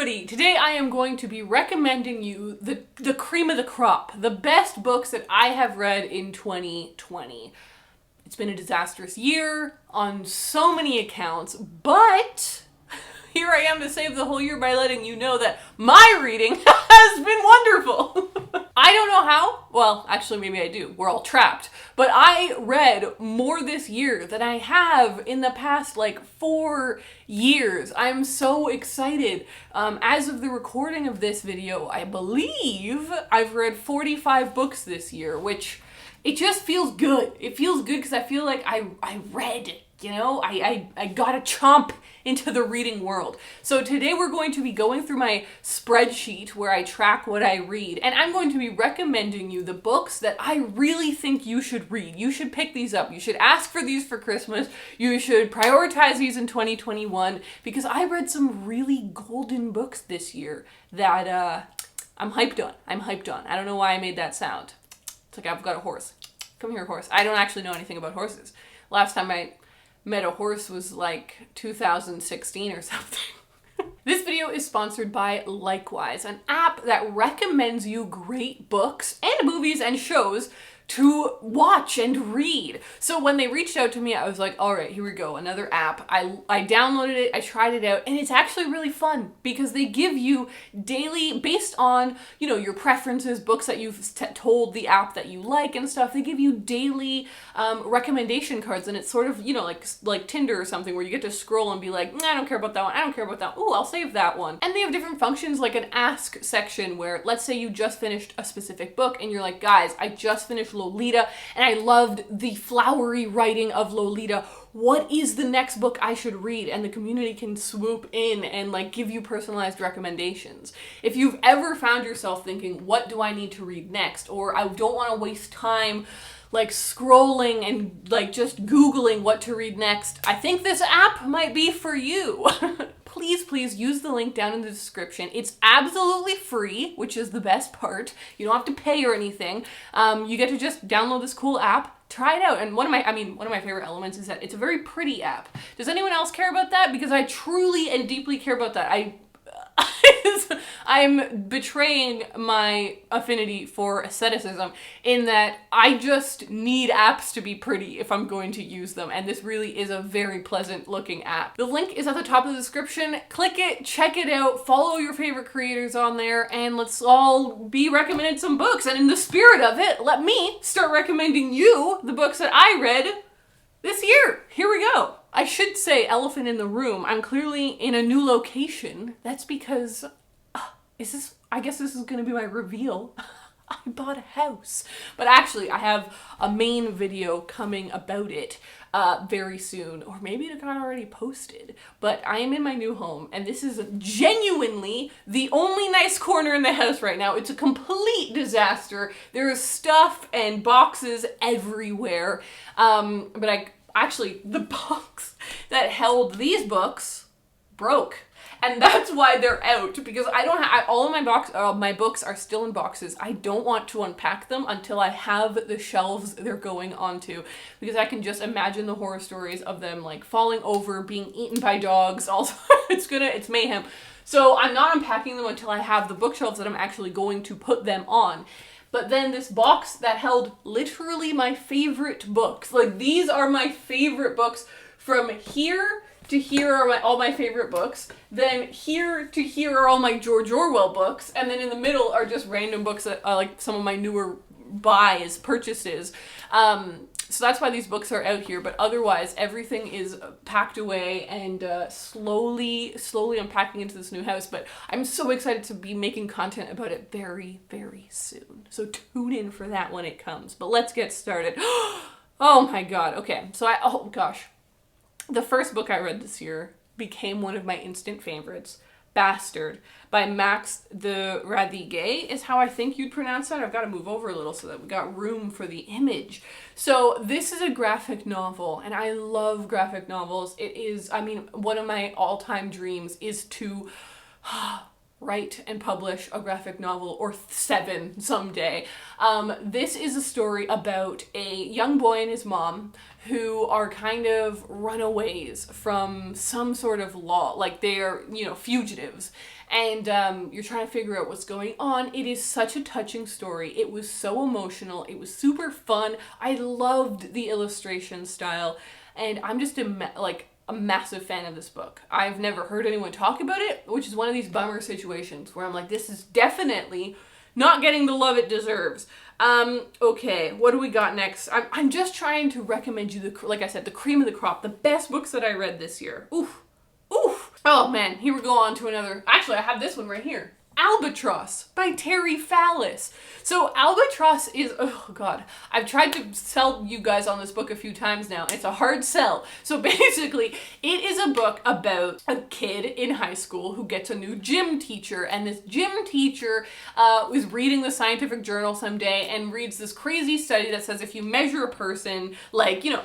everybody! Today I am going to be recommending you the cream of the crop, the best books that I have read in 2020. It's been a disastrous year on so many accounts, but here I am to save the whole year by letting you know that my reading has been wonderful. I don't know how. Well, actually maybe I do. We're all trapped. But I read more this year than I have in the past 4 years. I'm so excited. As of the recording of this video, I believe I've read 45 books this year, which it just feels good. It feels good because I feel like I read, you know? I got a chomp into the reading world. So today we're going to be going through my spreadsheet where I track what I read, and I'm going to be recommending you the books that I really think you should read. You should pick these up. You should ask for these for Christmas. You should prioritize these in 2021 because I read some really golden books this year that I'm hyped on. I don't know why I made that sound. It's like I've got a horse. Come here, horse. I don't actually know anything about horses. Last time I met a horse was 2016 or something. This video is sponsored by Likewise, an app that recommends you great books and movies and shows to watch and read. So when they reached out to me, I was like, all right, here we go, another app. I downloaded it, I tried it out, and it's actually really fun because they give you daily, based on, your preferences, books that you've told the app that you like and stuff, they give you daily recommendation cards, and it's sort of, like Tinder or something where you get to scroll and be like, I don't care about that one, I don't care about that one, ooh, I'll save that one. And they have different functions like an ask section where, let's say you just finished a specific book and you're like, guys, I just finished Lolita, and I loved the flowery writing of Lolita. What is the next book I should read? And the community can swoop in and give you personalized recommendations. If you've ever found yourself thinking, what do I need to read next? Or I don't want to waste time scrolling and just Googling what to read next, I think this app might be for you. Please use the link down in the description. It's absolutely free, which is the best part. You don't have to pay or anything. You get to just download this cool app, try it out. And one of my favorite elements is that it's a very pretty app. Does anyone else care about that? Because I truly and deeply care about that. I'm betraying my affinity for aestheticism in that I just need apps to be pretty if I'm going to use them, and this really is a very pleasant looking app. The link is at the top of the description. Click it, check it out, follow your favorite creators on there, and let's all be recommended some books. And in the spirit of it, let me start recommending you the books that I read this year. Here we go. I should say elephant in the room. I'm clearly in a new location. That's because, I guess this is gonna be my reveal. I bought a house. But actually, I have a main video coming about it very soon. Or maybe it got already posted. But I am in my new home, and this is genuinely the only nice corner in the house right now. It's a complete disaster. There is stuff and boxes everywhere. But actually, the box that held these books broke. And that's why they're out, because I don't have, all of my books are still in boxes. I don't want to unpack them until I have the shelves they're going onto, because I can just imagine the horror stories of them falling over, being eaten by dogs. Also, it's mayhem. So I'm not unpacking them until I have the bookshelves that I'm actually going to put them on. But then this box that held literally my favorite books, these are my favorite books, from here to here are all my favorite books, then here to here are all my George Orwell books, and then in the middle are just random books that are some of my newer purchases. So that's why these books are out here, but otherwise everything is packed away and slowly unpacking into this new house. But I'm so excited to be making content about it very, very soon. So tune in for that when it comes. But let's get started. Oh my god, okay. Oh gosh. The first book I read this year became one of my instant favorites. Bastard by Max de Radiguès is how I think you'd pronounce that. I've got to move over a little so that we got room for the image. So this is a graphic novel, and I love graphic novels. It is, one of my all-time dreams is to write and publish a graphic novel, or 7 someday. This is a story about a young boy and his mom who are kind of runaways from some sort of law, like they are, fugitives. And you're trying to figure out what's going on. It is such a touching story. It was so emotional. It was super fun. I loved the illustration style. And I'm just a massive fan of this book. I've never heard anyone talk about it, which is one of these bummer situations where I'm like, this is definitely not getting the love it deserves. Okay, what do we got next? I'm just trying to recommend you, like I said, the cream of the crop, the best books that I read this year. Oof. Oh man, here we go on to another. Actually, I have this one right here. Albatross by Terry Fallis. So Albatross is, oh god, I've tried to sell you guys on this book a few times now. It's a hard sell. So basically, it is a book about a kid in high school who gets a new gym teacher, and this gym teacher is reading the scientific journal someday and reads this crazy study that says if you measure a person,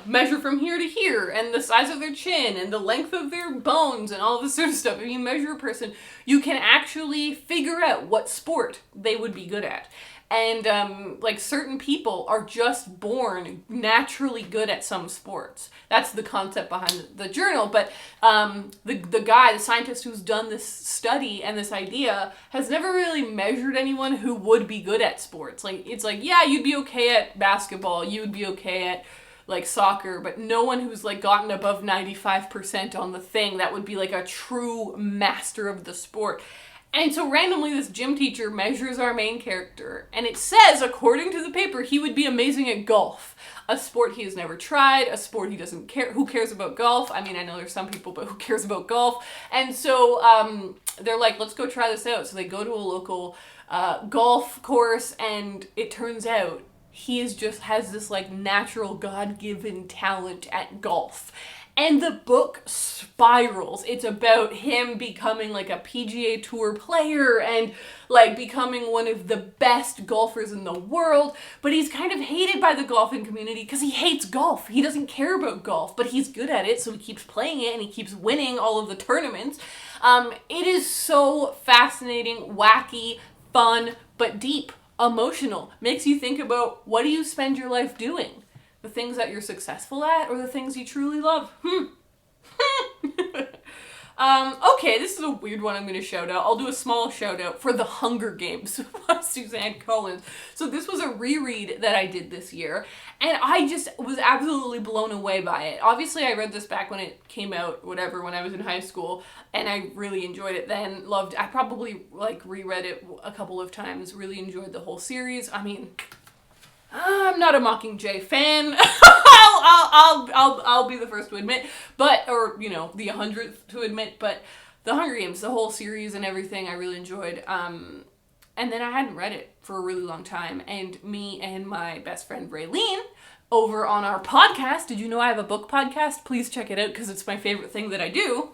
measure from here to here, and the size of their chin, and the length of their bones, and all this sort of stuff, if you measure a person, you can actually figure out what sport they would be good at. And certain people are just born naturally good at some sports. That's the concept behind the journal. But the guy, the scientist who's done this study and this idea, has never really measured anyone who would be good at sports. Yeah, you'd be okay at basketball, you would be okay at soccer, but no one who's gotten above 95% on the thing that would be a true master of the sport. And so randomly this gym teacher measures our main character, and it says, according to the paper, he would be amazing at golf. A sport he has never tried, a sport he doesn't care. Who cares about golf? I mean, I know there's some people, but who cares about golf? And so they're like, let's go try this out. So they go to a local golf course, and it turns out he has this natural God-given talent at golf. And the book spirals. It's about him becoming a PGA Tour player and becoming one of the best golfers in the world. But he's kind of hated by the golfing community because he hates golf. He doesn't care about golf, but he's good at it, so he keeps playing it and he keeps winning all of the tournaments. It is so fascinating, wacky, fun, but deep, emotional. Makes you think about, what do you spend your life doing? The things that you're successful at, or the things you truly love? Okay, this is a weird one I'm going to shout out. I'll do a small shout out for The Hunger Games by Suzanne. So this was a reread that I did this year, and I just was absolutely blown away by it. Obviously, I read this back when it came out, when I was in high school, and I really enjoyed it then. I probably reread it a couple of times, really enjoyed the whole series. I mean, I'm not a Mockingjay fan. I'll be the first to admit, the 100th to admit. But The Hunger Games, the whole series and everything, I really enjoyed. And then I hadn't read it for a really long time, and me and my best friend Raylene over on our podcast. Did you know I have a book podcast? Please check it out because it's my favorite thing that I do.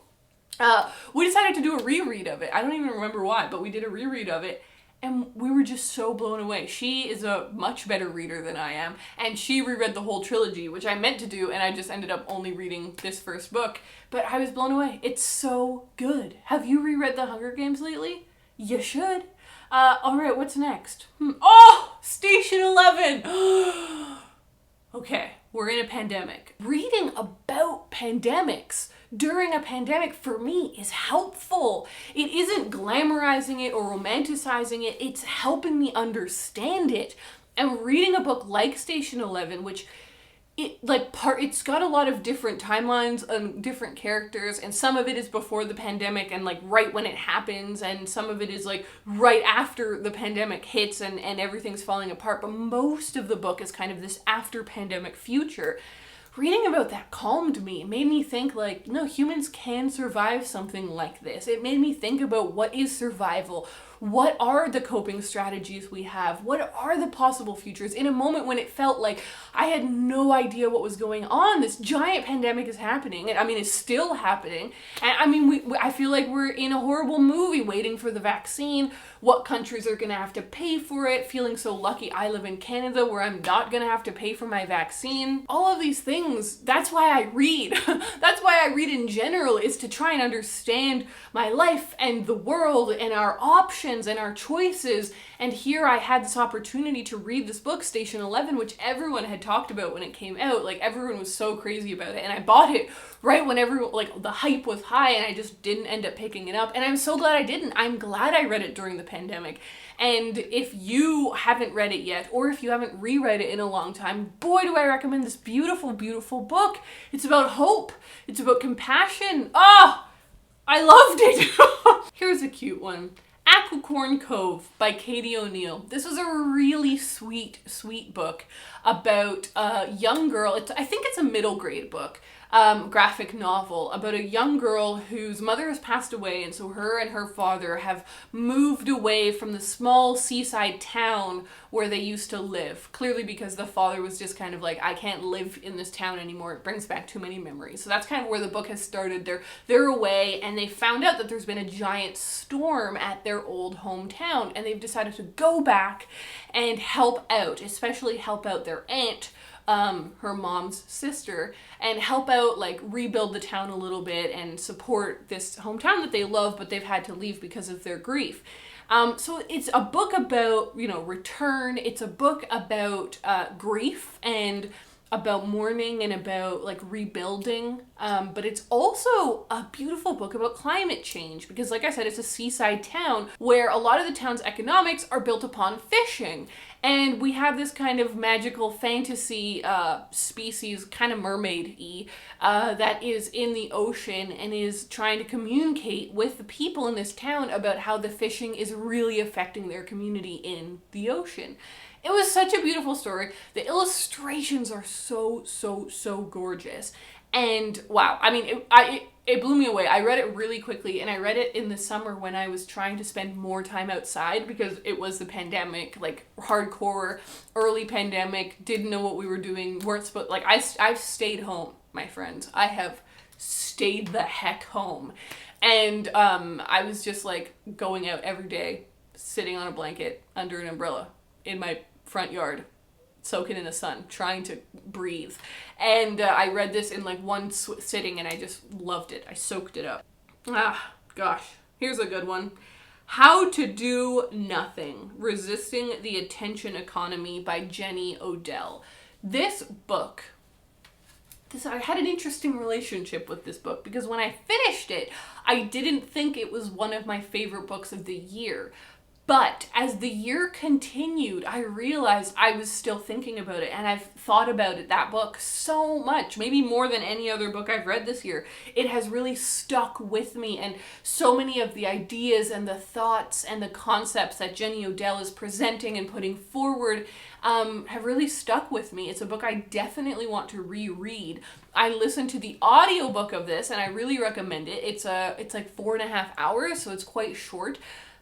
We decided to do a reread of it. I don't even remember why, but we did a reread of it. And we were just so blown away. She is a much better reader than I am, and she reread the whole trilogy, which I meant to do, and I just ended up only reading this first book. But I was blown away. It's so good. Have you reread The Hunger Games lately? You should. Alright, what's next? Oh! Station 11! Okay, we're in a pandemic. Reading about pandemics during a pandemic, for me, is helpful. It isn't glamorizing it or romanticizing it. It's helping me understand it. And reading a book like Station 11, which it's got a lot of different timelines and different characters, and some of it is before the pandemic and right when it happens, and some of it is right after the pandemic hits and everything's falling apart. But most of the book is kind of this after pandemic future. Reading about that calmed me. It made me think no, humans can survive something like this. It made me think about what is survival. what are the coping strategies we have? What are the possible futures? In a moment when it felt like I had no idea what was going on, this giant pandemic is happening, and I mean, it's still happening. And I mean, I feel like we're in a horrible movie waiting for the vaccine, what countries are gonna have to pay for it, feeling so lucky I live in Canada where I'm not gonna have to pay for my vaccine. All of these things, that's why I read. That's why I read in general, is to try and understand my life and the world and our options and our choices. And here I had this opportunity to read this book, Station 11, which everyone had talked about when it came out. Like, everyone was so crazy about it, and I bought it right when everyone, like, the hype was high, and I just didn't end up picking it up. And I'm so glad I didn't. I'm glad I read it during the pandemic. And if you haven't read it yet, or if you haven't reread it in a long time, boy, do I recommend this beautiful, beautiful book. It's about hope. It's about compassion. Oh, I loved it. Here's a cute one. Aquicorn Cove by Katie O'Neill. This was a really sweet, sweet book about a young girl. I think it's a middle grade book. Graphic novel about a young girl whose mother has passed away, and so her and her father have moved away from the small seaside town where they used to live. Clearly because the father was just kind of like, I can't live in this town anymore. It brings back too many memories. So that's kind of where the book has started. They're away, and they found out that there's been a giant storm at their old hometown, and they've decided to go back and help out, especially help out their aunt, her mom's sister, and help out, like, rebuild the town a little bit and support this hometown that they love, but they've had to leave because of their grief. So it's a book about, return. It's a book about grief and about mourning and about, like, rebuilding. But it's also a beautiful book about climate change because, like I said, it's a seaside town where a lot of the town's economics are built upon fishing. And we have this kind of magical fantasy species, kind of mermaid-y, that is in the ocean and is trying to communicate with the people in this town about how the fishing is really affecting their community in the ocean. It was such a beautiful story. The illustrations are so, so, so gorgeous. And wow, I mean, it blew me away. I read it really quickly, and I read it in the summer when I was trying to spend more time outside because it was the pandemic, like hardcore early pandemic, didn't know what we were doing, weren't supposed, like I've stayed home, my friends. I have stayed the heck home. And I was just like going out every day, sitting on a blanket under an umbrella in my front yard, soaking in the sun, trying to breathe. And I read this in like one sitting, and I just loved it. I soaked it up. Ah, gosh. Here's a good one. How to Do Nothing, Resisting the Attention Economy by Jenny Odell. This book, I had an interesting relationship with this book because when I finished it, I didn't think it was one of my favorite books of the year. But as the year continued, I realized I was still thinking about it, and I've thought about it, that book, so much, maybe more than any other book I've read this year. It has really stuck with me, and so many of the ideas and the thoughts and the concepts that Jenny Odell is presenting and putting forward have really stuck with me. It's a book I definitely want to reread. I listened to the audiobook of this, and I really recommend it. It's like 4.5 hours, so it's quite short.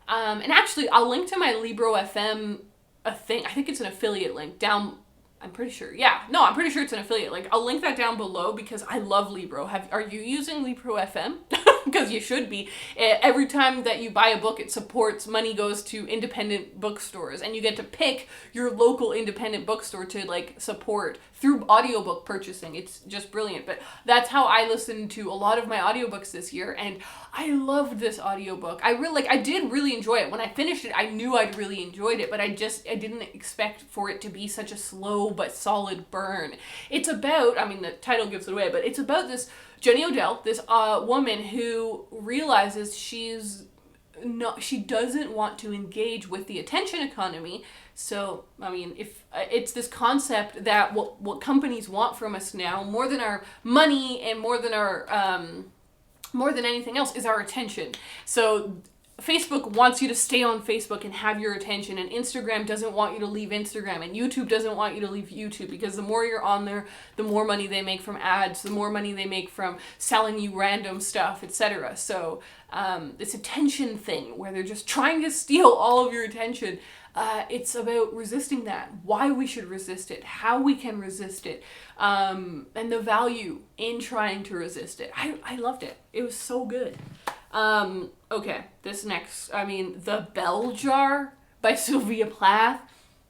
And actually, I'll link to my Libro FM, I think it's an affiliate link, down, I'm pretty sure it's an affiliate link. I'll link that down below because I love Libro. Are you using Libro FM? Because you should be. Every time that you buy a book, it supports, money goes to independent bookstores, and you get to pick your local independent bookstore to like support through audiobook purchasing. It's just brilliant. But that's how I listened to a lot of my audiobooks this year, and I loved this audiobook. I did really enjoy it. When I finished it, I knew I'd really enjoyed it, but I didn't expect for it to be such a slow but solid burn. It's about, I mean, the title gives it away, but it's about this Jenny Odell, this woman who realizes she doesn't want to engage with the attention economy. So, I mean, if it's this concept that what companies want from us now, more than our money and more than anything else, is our attention. So Facebook wants you to stay on Facebook and have your attention, and Instagram doesn't want you to leave Instagram, and YouTube doesn't want you to leave YouTube, because the more you're on there, the more money they make from ads, the more money they make from selling you random stuff, etc. So this attention thing where they're just trying to steal all of your attention, it's about resisting that, why we should resist it, how we can resist it, and the value in trying to resist it. I loved it. It was so good. Okay, this next, The Bell Jar by Sylvia Plath.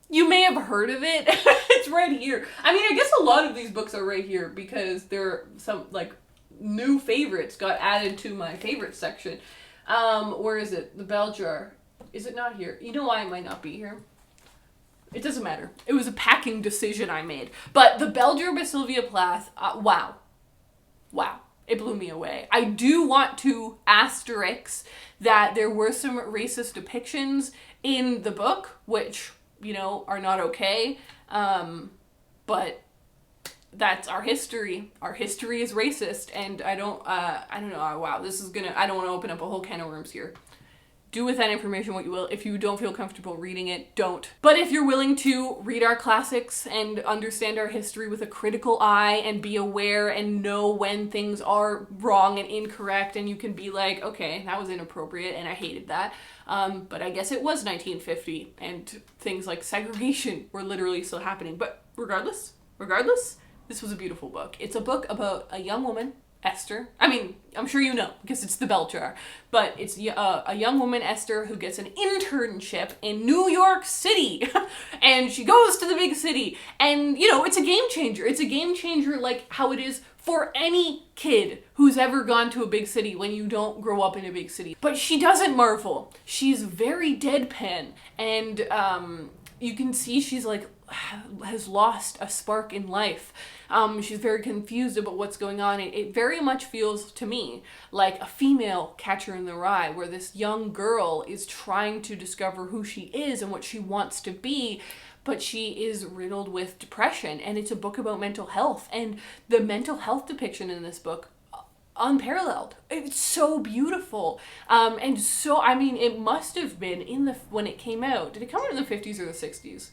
You may have heard of it. It's right here. I guess a lot of these books are right here because there are some, like, new favorites got added to my favorite section. Where is it? The Bell Jar. Is it not here? You know why it might not be here? It doesn't matter. It was a packing decision I made. But The Bell Jar by Sylvia Plath, wow. Wow. It blew me away. I do want to asterisk that there were some racist depictions in the book, which, are not okay. But that's our history. Our history is racist, and I don't know. Wow, I don't want to open up a whole can of worms here. Do with that information what you will. If you don't feel comfortable reading it, don't. But if you're willing to read our classics and understand our history with a critical eye and be aware and know when things are wrong and incorrect, and you can be like, okay, that was inappropriate and I hated that. But I guess it was 1950 and things like segregation were literally still happening. But regardless, this was a beautiful book. It's a book about a young woman, Esther. I'm sure you know because it's The Bell Jar, but it's a young woman, Esther, who gets an internship in New York City, and she goes to the big city, and it's a game changer. It's a game changer like how it is for any kid who's ever gone to a big city when you don't grow up in a big city. But she doesn't marvel. She's very deadpan, and you can see she's like has lost a spark in life. She's very confused about what's going on. It very much feels to me like a female Catcher in the Rye, where this young girl is trying to discover who she is and what she wants to be, but she is riddled with depression, and it's a book about mental health, and the mental health depiction in this book, unparalleled. It's so beautiful. And so, it must have been when it came out. Did it come out in the 50s or the 60s?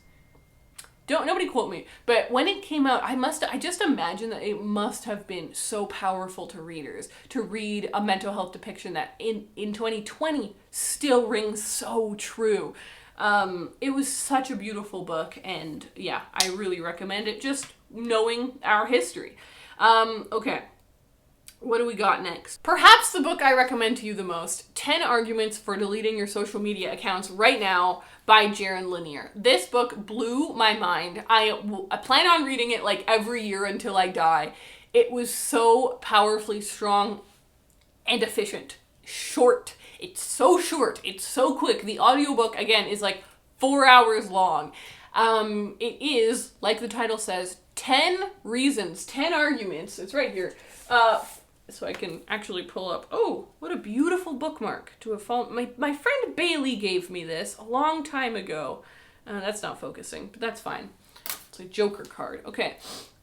Nobody quote me, but when it came out, I just imagine that it must have been so powerful to readers to read a mental health depiction that in 2020 still rings so true. It was such a beautiful book, and yeah, I really recommend it, just knowing our history. Okay. What do we got next? Perhaps the book I recommend to you the most, 10 Arguments for Deleting Your Social Media Accounts Right Now by Jaron Lanier. This book blew my mind. I plan on reading it like every year until I die. It was so powerfully strong and efficient. Short. It's so short. It's so quick. The audiobook, again, is like 4 hours long. It is, like the title says, 10 reasons, 10 arguments. It's right here. So I can actually pull up. Oh, what a beautiful bookmark to have fallen. My friend Bailey gave me this a long time ago. That's not focusing, but that's fine. It's a Joker card. Okay.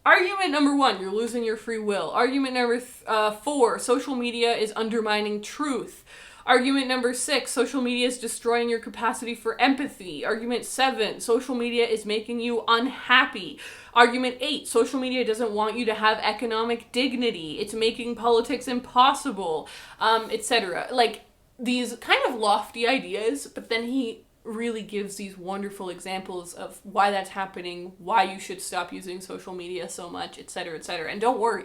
Argument number 1, you're losing your free will. Argument number 4, social media is undermining truth. Argument number 6, social media is destroying your capacity for empathy. Argument 7, social media is making you unhappy. Argument 8, social media doesn't want you to have economic dignity. It's making politics impossible, etc. Like, these kind of lofty ideas, but then he really gives these wonderful examples of why that's happening, why you should stop using social media so much, etc., etc. And don't worry,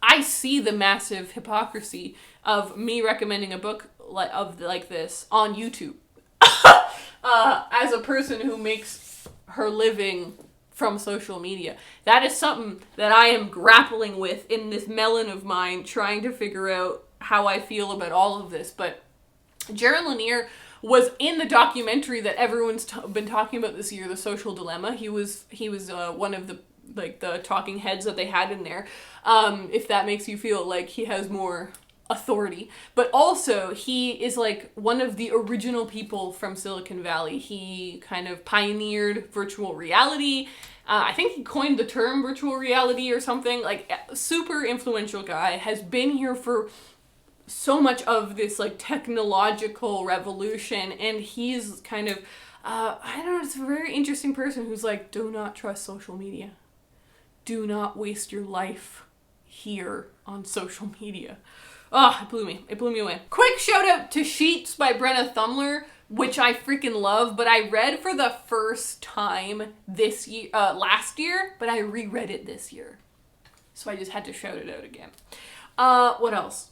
I see the massive hypocrisy of me recommending a book like this on YouTube as a person who makes her living from social media. That is something that I am grappling with in this melon of mine, trying to figure out how I feel about all of this. But Jaron Lanier was in the documentary that everyone's been talking about this year, The Social Dilemma. He was one of the talking heads that they had in there. If that makes you feel like he has more authority. But also, he is like one of the original people from Silicon Valley. He kind of pioneered virtual reality. I think he coined the term virtual reality or something. Like, super influential guy, has been here for so much of this like technological revolution, and he's kind of, I don't know, it's a very interesting person who's like, do not trust social media. Do not waste your life here on social media. Oh, it blew me. It blew me away. Quick shout out to Sheets by Brenna Thummler, which I freaking love, but I read for the first time this year, last year, but I reread it this year. So I just had to shout it out again. What else?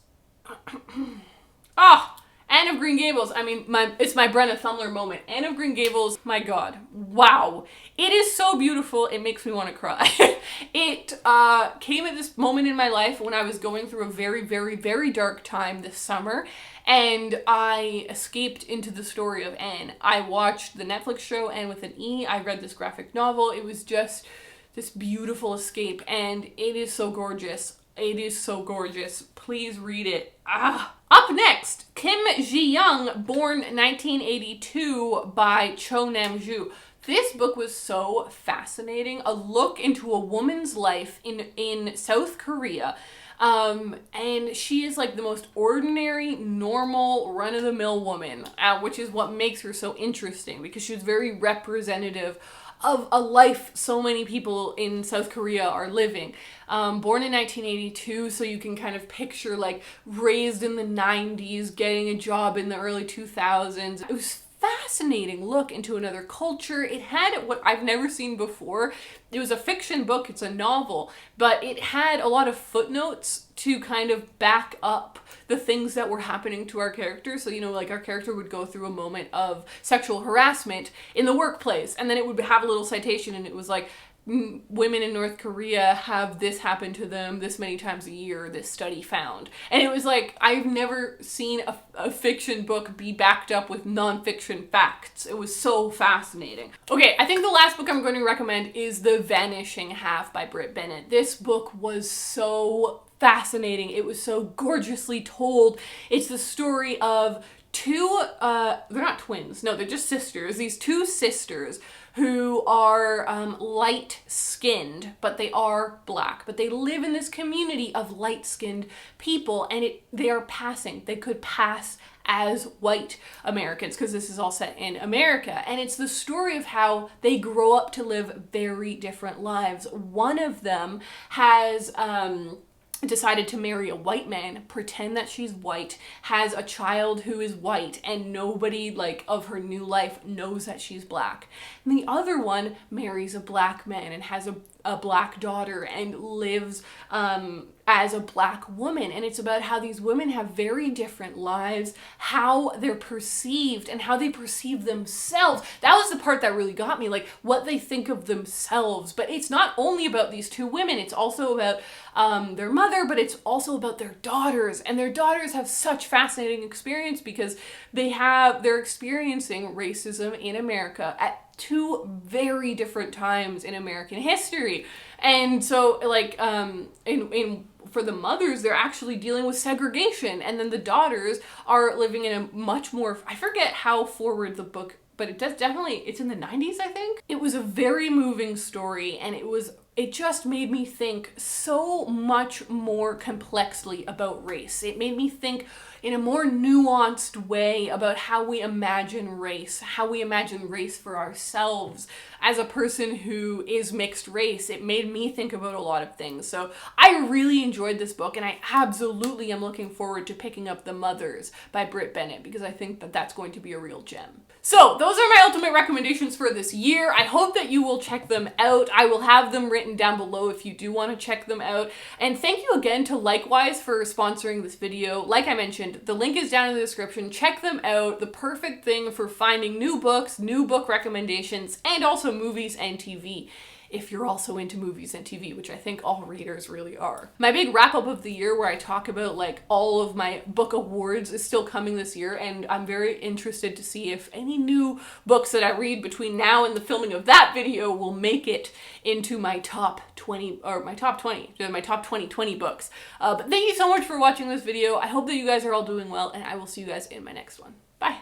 Anne of Green Gables. I mean, it's my Brenna Thummler moment. Anne of Green Gables, my God. Wow. It is so beautiful, it makes me want to cry. It came at this moment in my life when I was going through a very, very, very dark time this summer, and I escaped into the story of Anne. I watched the Netflix show Anne with an E. I read this graphic novel. It was just this beautiful escape, and it is so gorgeous. It is so gorgeous. Please read it. Up next, Kim JiYoung, born 1982 by Cho Nam-ju. This book was so fascinating. A look into a woman's life in South Korea. And she is like the most ordinary, normal, run-of-the-mill woman, which is what makes her so interesting, because she's very representative of a life so many people in South Korea are living. Born in 1982, so you can kind of picture like raised in the 90s, getting a job in the early 2000s. It was fascinating look into another culture. It had what I've never seen before. It was a fiction book, it's a novel, but it had a lot of footnotes to kind of back up the things that were happening to our character. So, you know, like our character would go through a moment of sexual harassment in the workplace, and then it would have a little citation, and it was like, women in North Korea have this happen to them this many times a year, this study found. And it was like, I've never seen a fiction book be backed up with non-fiction facts. It was so fascinating. Okay, I think the last book I'm going to recommend is The Vanishing Half by Bennett. This book was so fascinating. It was so gorgeously told. It's the story of two, they're not twins, no, they're just sisters. These two sisters who are light-skinned, but they are black. But they live in this community of light-skinned people, and they are passing. They could pass as white Americans, because this is all set in America. And it's the story of how they grow up to live very different lives. One of them has decided to marry a white man, pretend that she's white, has a child who is white, and nobody like of her new life knows that she's black. And the other one marries a black man and has a black daughter and lives as a black woman. And it's about how these women have very different lives, how they're perceived and how they perceive themselves. That was the part that really got me, like what they think of themselves. But it's not only about these two women, it's also about their mother, but it's also about their daughters. And their daughters have such fascinating experience because they're experiencing racism in America at two very different times in American history. And so like for the mothers, they're actually dealing with segregation, and then the daughters are living in a much more, I forget how forward the book, but it's in the 90s, I think. It was a very moving story, and it just made me think so much more complexly about race. It made me think in a more nuanced way about how we imagine race for ourselves. As a person who is mixed race, it made me think about a lot of things. So I really enjoyed this book, and I absolutely am looking forward to picking up The Mothers by Bennett, because I think that that's going to be a real gem. So those are my ultimate recommendations for this year. I hope that you will check them out. I will have them written down below if you do want to check them out. And thank you again to Likewise for sponsoring this video. Like I mentioned, the link is down in the description. Check them out. The perfect thing for finding new books, new book recommendations, and also movies and TV, if you're also into movies and TV, which I think all readers really are. My big wrap up of the year where I talk about like all of my book awards is still coming this year, and I'm very interested to see if any new books that I read between now and the filming of that video will make it into my top 2020 books. But thank you so much for watching this video. I hope that you guys are all doing well, and I will see you guys in my next one. Bye.